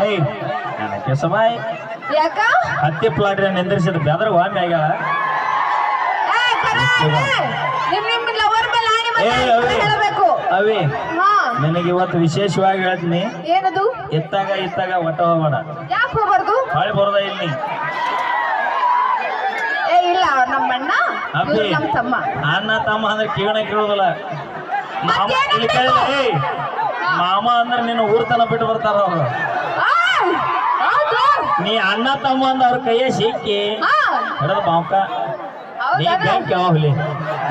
ಏಯ್ ನನಗೆ ಸಮಯ ಯಾಕ ಹತ್ತಿ ಪ್ಲಾಟ್ ನಿಂದಿರಿಸಿದ ಬೆದ್ರ ವಾಮಿ ಆಗ್ಯಾಳ. ಅವಿ ನಿನಗೆ ಇವತ್ತು ವಿಶೇಷವಾಗಿ ಹೇಳ್ತೀನಿ. ಏನದು? ಇತ್ತಾಗ ಒಟ್ಟ ಹೋಗೋಣ. ಯಾಕೆ ಹೋಗ್ಬಾರ್ದು? ಹೊಳೆ ಬರೋದ ಇಲ್ಲಿ. ಇಲ್ಲ ನಮ್ಮ ಅಣ್ಣ ನಮ್ಮ ತಮ್ಮ. ಅಣ್ಣ ತಮ್ಮ ಅಂದ್ರೆ ಕೇಳೋದಿಲ್ಲ. ಮಾಮ ಅಂದ್ರೆ ನಿನ್ನ ಊರ್ತನ ಬಿಟ್ಟು ಬರ್ತಾರ ಅವ್ರು. ನೀ ಅಣ್ಣ ತಮ್ಮ ಅಂದ ಅವ್ರ ಕೈಯ ಸಿಕ್ಕಿ ಹಿಡದ ಬಾಂಕ ನೀ ಬೆಂಕಿ ಹುಲಿ,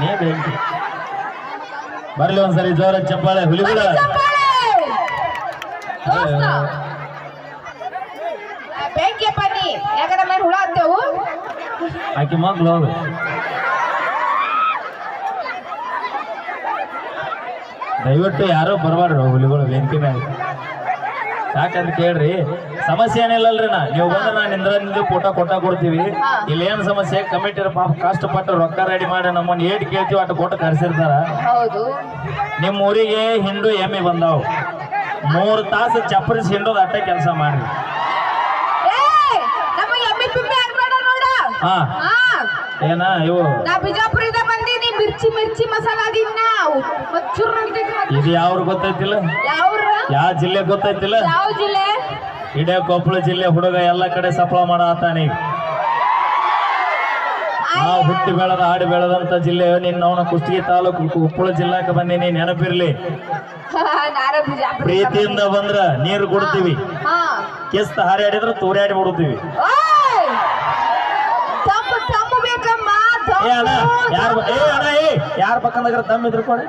ನೀ ಬೆಂಕಿ. ಬರ್ಲಿ ಒಂದ್ಸರಿ ಜೋರ ಚಪ್ಪಾಳೆ ಹುಲಿಗಳ. ಬೆಂಕಿಯಪ್ಪ ನೀ ಯಾಕಂದ್ರೆ ಮೇಲೆ ಹುಳ ಅಂತೇವು. ಆಕಿ ಮಗ್ಳು ಹೋಗು. ದಯವಿಟ್ಟು ಯಾರೋ ಬರಬಾರ್ದು ಹುಲಿಗಳು ಬೆಂಕಿ ಮ್ಯಾಗ. ಯಾಕಂದ್ರೆ ಕೇಳ್ರಿ, ಸಮಸ್ಯೆ ಏನಿಲ್ಲಲ್ರಿ. ನೀವು ಬಂದ್ರೆ ನಾನು ನಿಂದು ಫೋಟೋ ಕೊಡ್ತೀವಿ. ಇಲ್ಲಿ ಏನ್ ಸಮಸ್ಯೆ, ಕಮಿಟಿ ಪಾಪ ಕಷ್ಟಪಟ್ಟು ರೊಕ್ಕ ರೆಡಿ ಮಾಡಿ ನಮ್ಮನ್ನ ಏಟ್ ಕೇಳ್ತೀವಿ ಅಟ್ಟು ಕೊಟ್ಟು ಕರ್ಸಿರ್ತಾರ. ನಿಮ್ಮ ಊರಿಗೆ ಹಿಂಡು ಎಮ್ಮೆ ಬಂದಾವ್. 3 ತಾಸು ಚಪ್ಪರಿಸಿ ಹಿಂಡೋದು ಅಟ್ಟೆ ಕೆಲಸ ಮಾಡ್ರಿ. ಹಾ ಏನ ಇವು ಬಿಜಾಪುರದ ಬಂದೀನಿ. ಮಿರ್ಚಿ ಮಸಾಲ ಇದು ಯಾವ್ರು ಗೊತ್ತೈತಿಲ್ಲ? ಯಾವ ಜಿಲ್ಲೆ ಗೊತ್ತೈತಿಲ್ಲ? ಯಾವ ಜಿಲ್ಲೆ? ಇಡೇ ಕೊಪ್ಪಳ ಜಿಲ್ಲೆ ಹುಡುಗ ಎಲ್ಲ ಕಡೆ ಸಫಲ ಮಾಡತಾನೆ. ನಾವು ಹುಟ್ಟಿ ಬೆಳೆದ ಆಡಿ ಬೆಳೆದಂತ ಜಿಲ್ಲೆ ನಿನ್ನ ಕುಷ್ಟಗಿ ತಾಲೂಕು ಕೊಪ್ಪಳ ಜಿಲ್ಲಾಕ್ಕೆ ಬಂದೀನಿ, ನೆನಪಿರ್ಲಿ. ಪ್ರೀತಿಯಿಂದ ಬಂದ್ರ ನೀರು ಕೊಡ್ತೀವಿ, ಕಿಸ್ತ ಹಾರಾಡಿದ್ರೆ ತೂರಾಡಿ ಬಿಡ್ತೀವಿ. ಯಾರ ಪಕ್ಕದಾಗ ತಮ್ಮ ಕೊಡಿ.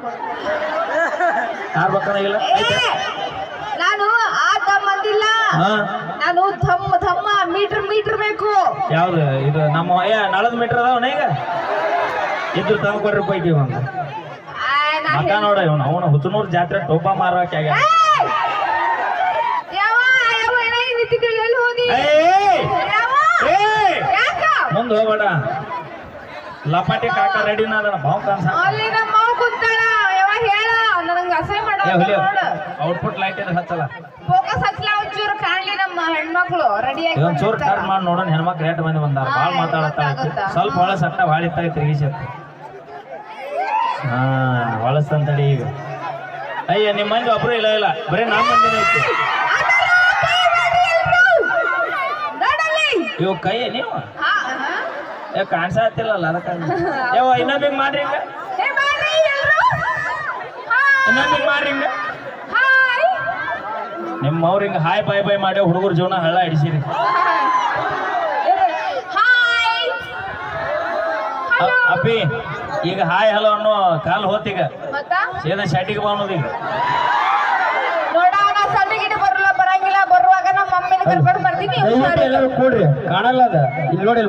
ಯಾರ ಪಕ್ಕದಾಗಿಲ್ಲ? ನಾನು ಆ ದಮ್ ಅಂದಿಲ್ಲ, ನಾನು ಧಮ್ಮ ಮೀಟರ್ ಬೇಕು. ಯಾವ್ದು ಇದು? ನಮ್ಮ ನಳದ ಮೀಟರ್ ಅದಾವನ ಈಗ ಇದ್ರ ತಂದು ಕೊಡ್ರಿ ಪೈಕಿ ಒಂದು ಮಕ್ಕ ನೋಡ. ಇವನು ಅವನ ಹುತ್ತನೂರು ಜಾತ್ರೆ ಟೋಪ ಮಾರೋಕೆ ಆಗ್ಯಾವ. ಮುಂದೆ ಹೋಗ್ಬೇಡ. ಲಪಾಟಿ ಕಾಕ ರೆಡಿನ ಅದನ್ನ ಬಾವು ಕಾನ್ಸ. ಔಟ್ಪುಟ್ ಲೈಟ್ ಇದೆ ಹಚ್ಚಲ್ಲ. ಒಂಚೂರು ಕಾಣ್ಲಿ ನಮ್ಮ ಹೆಣ್ಮಕ್ಳು ರೆಡಿ ಆಗಿ. ಒಂಚೂರು ಕಟ್ ಮಾಡಿ ನೋಡೋಣ. ಹೆಣ್ಮಕ್ಳು ರೇಟ್ ಮಂದಿ ಬಂದಾರ, ಭಾಳ ಮಾತಾಡತ್ತ. ಸ್ವಲ್ಪ ಹೊಳ ಸಟ್ಟ ಬಾಳಿತ್ತಾಗ ತಿರುಗಿಸ. ಹಾ ಹೊಳಸ್ತಂತಡಿ ಈಗ. ಅಯ್ಯ ನಿಮ್ಮ ಮಂದಿ ಒಬ್ರು ಇಲ್ಲ, ಬರೀ ನಮ್ಮ ಮಂದಿನ ಐತಿ. ಇವ್ ಕೈ ನೀವು ಕಾಣಿಸತ್ತಿಲ್ಲಲ್ಲ ಅದಕ್ಕ. ಇನ್ನೊಂದು ಹಿಂಗ್ ಮಾಡ್ರಿ, ಇನ್ನೊಂದು ಮಾಡ್ರಿ. ನಿಮ್ಮ ಅವ್ರಿಂಗ ಹಾಯ್ ಬಾಯ್ ಮಾಡಿ ಹುಡುಗರ ಜೀವನ ಹಳ್ಳ ಹಿಡಿಸಿರಿ. ಅಪ್ಪಿ ಈಗ ಹಾಯ್ ಹಲೋ ಅನ್ನೋ ಕಾಲ್ ಹೋತೀಗ ಸೇದ ಶಾಟಿಗೆ ಬಾನೋದೀಗ. ಬರಂಗಿಲ್ಲ, ಬರುವಾಗ ನಮ್ಮ ಮಮ್ಮಿನ ಕರ್ಕೊಂಡು ಬರ್ತೀನಿ. ಎಲ್ಲರೂ ಕೂಡ್ರಿ, ಕಾಣಲ್ಲ ಅದ ಇಲ್ಲಿ ನೋಡಿ.